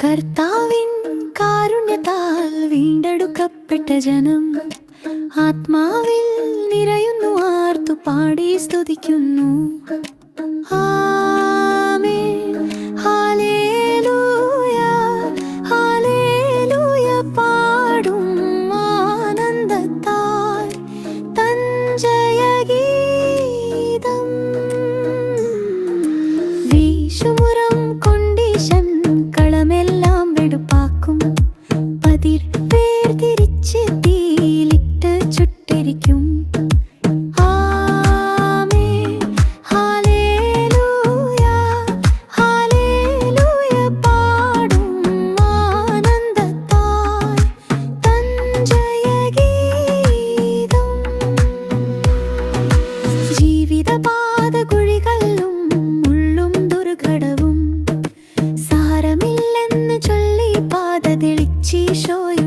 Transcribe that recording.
കർത്താവിൻ കാരുണ്യത്താൽ വീണ്ടെടുക്കപ്പെട്ട ജനം ആത്മാവിൽ നിറയുന്നു, ആർത്തു പാടി സ്തുതിക്കുന്നു. ആമേൻ, ഹല്ലേലൂയ, ഹല്ലേലൂയ പാടും ആനന്ദത്താൽ തൻ ജയഗീതം. വീശുമുറം കൊണ്ടീശൻ കളമെല്ലാം വെടുപ്പാക്കും, പതിർ വേർതിരിച്ച് തീയിലിട്ട് ചുട്ടിരിക്കും. ആമേൻ, ഹല്ലേലൂയ, ഹല്ലേലൂയ പാടും ആനന്ദത്താൽ തൻ ജയഗീതം. ജീവിതപാതകുഴികളിലും മുള്ളും ദുർഘടവും സാരമില്ലെന്ന് ചൊല്ലി പാത തെളിച്ചീശോയെ